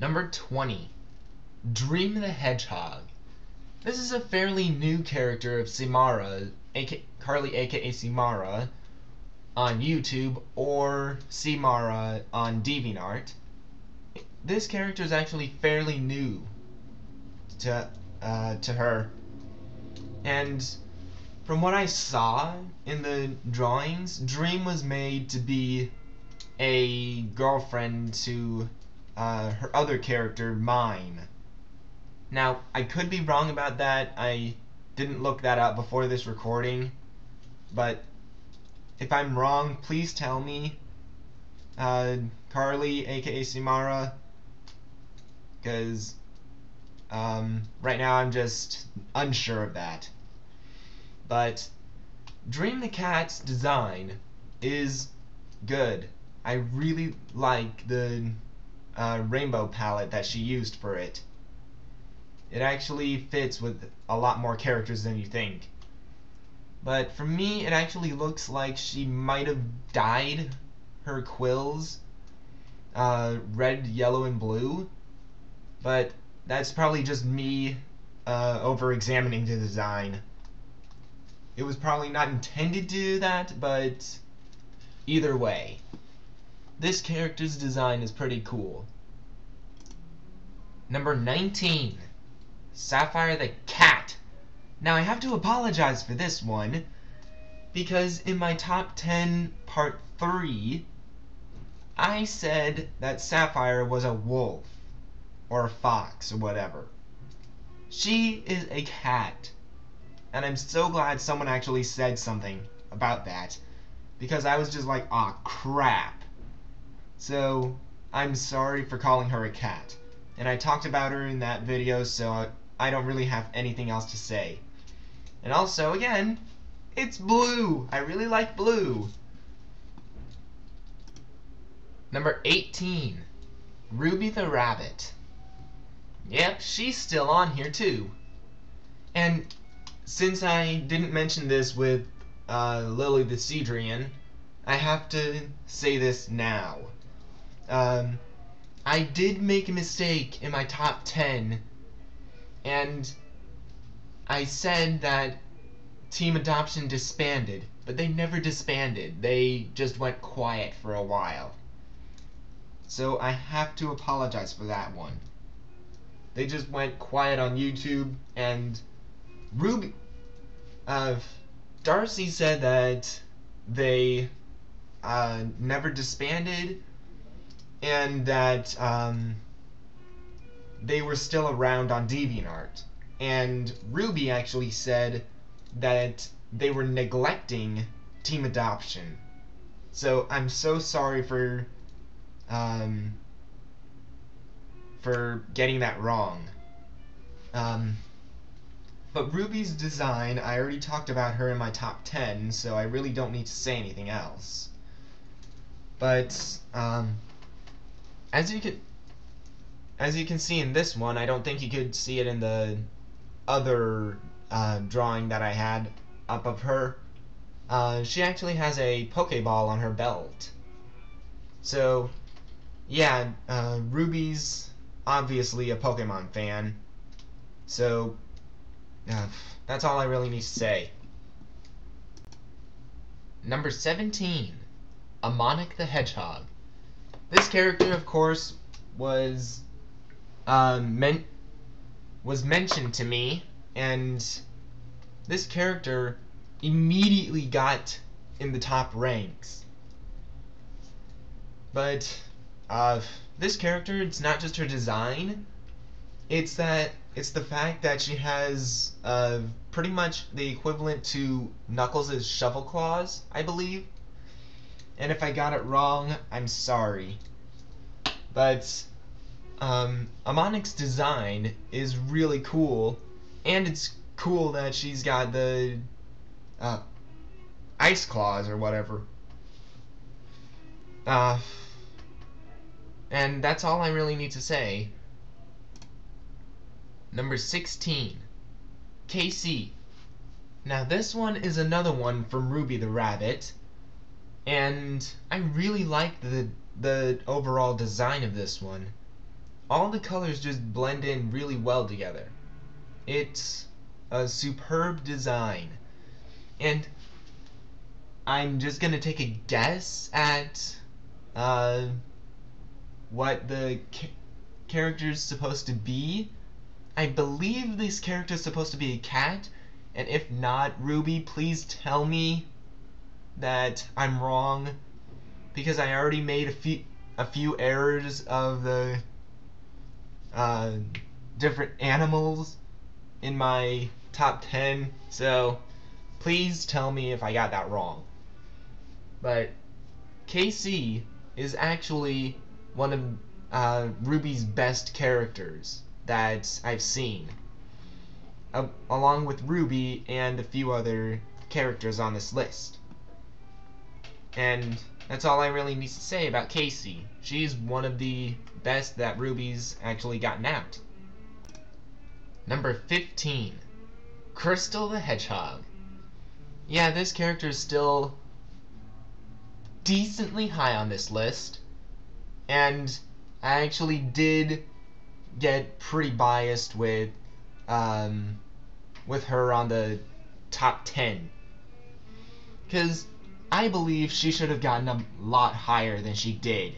Number 20. Dream the Hedgehog. This is a fairly new character of Simara, Carly aka Simara, on YouTube, or Simara on DeviantArt. This character is actually fairly new to her, and from what I saw in the drawings, Dream was made to be a girlfriend to her other character, Mime. Now, I could be wrong about that. I didn't look that up before this recording, but if I'm wrong, please tell me, Carly, aka Simara, because right now I'm just unsure of that. But Dream the Cat's design is good. I really like the rainbow palette that she used for it. It actually fits with a lot more characters than you think. But for me, it actually looks like she might have dyed her quills red, yellow, and blue. But that's probably just me over-examining the design. It was probably not intended to do that, but either way, this character's design is pretty cool. Number 19. Sapphire the Cat. Now I have to apologize for this one, because in my top 10 part 3, I said that Sapphire was a wolf, or a fox, or whatever. She is a cat, and I'm so glad someone actually said something about that, because I was just like, aw, crap. So, I'm sorry for calling her a cat, and I talked about her in that video, so I don't really have anything else to say. And also, again, it's blue. I really like blue. Number 18. Ruby the Rabbit. Yep, she's still on here too. And since I didn't mention this with Lily the Cedrian, I have to say this now. I did make a mistake in my top 10, and I said that Team Adoption disbanded, but they never disbanded. They just went quiet for a while. So I have to apologize for that one. They just went quiet on YouTube, and Darcy said that they never disbanded, and that they were still around on DeviantArt. And Ruby actually said that they were neglecting Team Adoption. So I'm so sorry for getting that wrong. But Ruby's design, I already talked about her in my top 10, so I really don't need to say anything else. But as you can see in this one, I don't think you could see it in the other drawing that I had up of her. She actually has a Pokeball on her belt. So, yeah, Ruby's obviously a Pokemon fan. So, that's all I really need to say. Number 17. Onyx the Hedgehog. This character, of course, was mentioned to me, and this character immediately got in the top ranks. But this character, it's not just her design, it's the fact that she has pretty much the equivalent to Knuckles' shovel claws, I believe. And if I got it wrong, I'm sorry. But Onyx's design is really cool, and it's cool that she's got the ice claws or whatever. And that's all I really need to say. Number 16. KC. Now this one is another one from Ruby the Rabbit, and I really like the overall design of this one. all the colors just blend in really well together. It's a superb design. And I'm just gonna take a guess at what the character's supposed to be. I believe this character is supposed to be a cat, and if not, Ruby, please tell me that I'm wrong, because I already made a few errors of the different animals in my top 10, so please tell me if I got that wrong. But KC is actually one of Ruby's best characters that I've seen, along with Ruby and a few other characters on this list. And that's all I really need to say about Casey. She's one of the best that Ruby's actually gotten out. Number 15, Crystal the Hedgehog. Yeah, this character is still decently high on this list, and I actually did get pretty biased with her on the top 10, because I believe she should have gotten a lot higher than she did.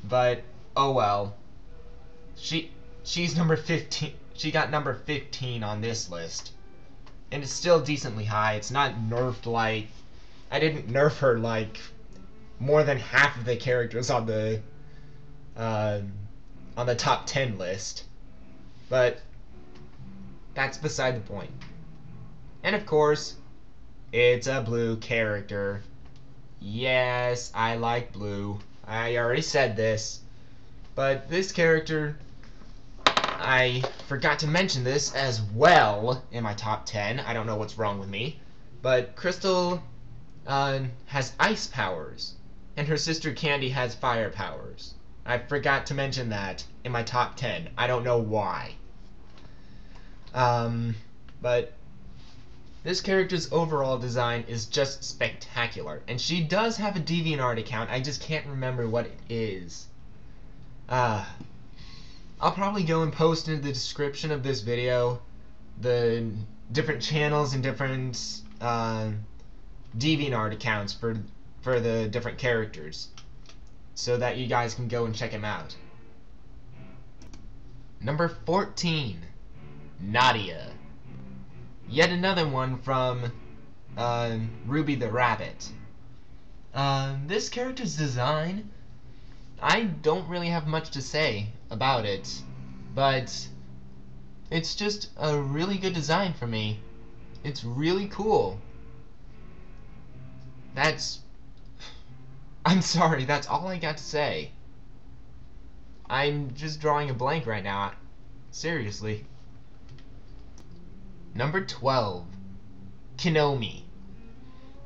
But oh well. She's number 15. She got number 15 on this list, and it's still decently high. It's not nerfed like I didn't nerf her like more than half of the characters on the top 10 list. But that's beside the point. And of course, it's a blue character. Yes, I like blue. I already said this. But this character, I forgot to mention this as well in my top 10. I don't know what's wrong with me. But Crystal has ice powers, and her sister Candy has fire powers. I forgot to mention that in my top 10. I don't know why. But this character's overall design is just spectacular. And she does have a DeviantArt account. I just can't remember what it is. I'll probably go and post in the description of this video the different channels and different DeviantArt accounts for the different characters, so that you guys can go and check them out. Number 14, Nadia. Yet another one from Ruby the Rabbit. This character's design, I don't really have much to say about it, but it's just a really good design for me. It's really cool. I'm sorry, that's all I got to say. I'm just drawing a blank right now. Seriously. Number 12, Cano.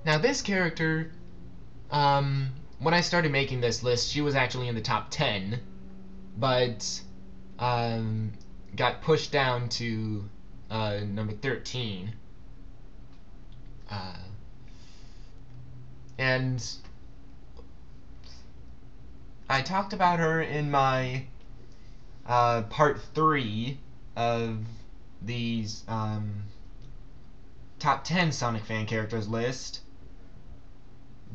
Now this character, when I started making this list, she was actually in the top 10, but got pushed down to number 13. And I talked about her in my part 3 of these top 10 Sonic fan characters list,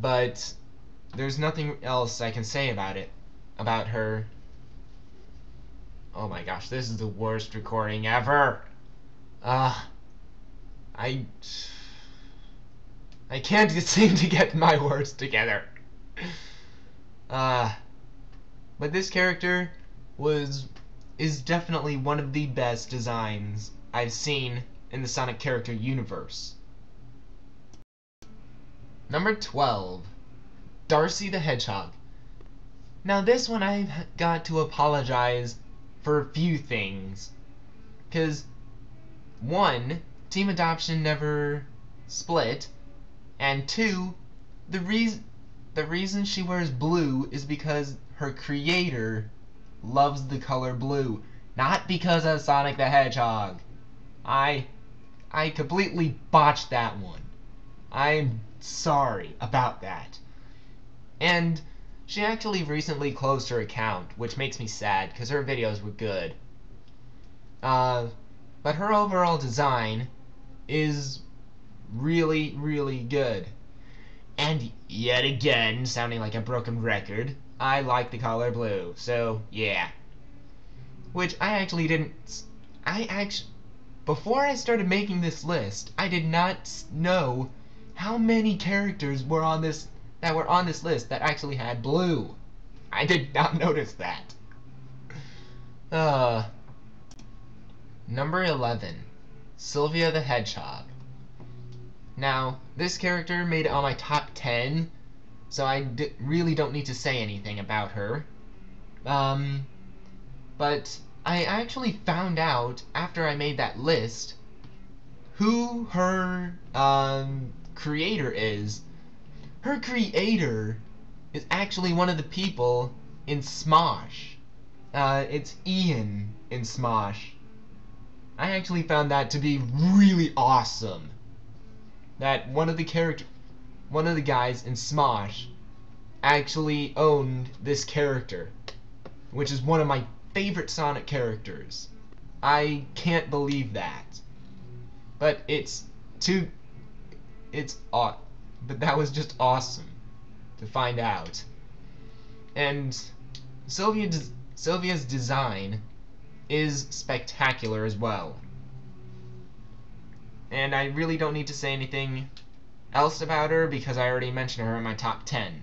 but there's nothing else I can say about her. Oh my gosh, this is the worst recording ever. I can't seem to get my words together. But this character is definitely one of the best designs I've seen in the Sonic character universe. Number 12, Darcy the Hedgehog. Now this one I've got to apologize for a few things, because 1, Team Adoption never split, and 2, the reason she wears blue is because her creator loves the color blue, not because of Sonic the Hedgehog. I completely botched that one. I'm sorry about that. And She actually recently closed her account, which makes me sad because her videos were good. But her overall design is really, really good. And yet again, sounding like a broken record, I like the color blue. So, yeah. Which before I started making this list, I did not know how many characters were on this list that actually had blue. I did not notice that. Number 11, Sylvia the Hedgehog. Now, this character made it on my top 10, so I really don't need to say anything about her. But I actually found out after I made that list who her creator is. Her creator is actually one of the people in Smosh. It's Ian in Smosh. I actually found that to be really awesome. That one of the guys in Smosh actually owned this character, which is one of my favorite Sonic characters. I can't believe that. But but that was just awesome to find out. And Sylvia's design is spectacular as well. And I really don't need to say anything else about her because I already mentioned her in my top 10.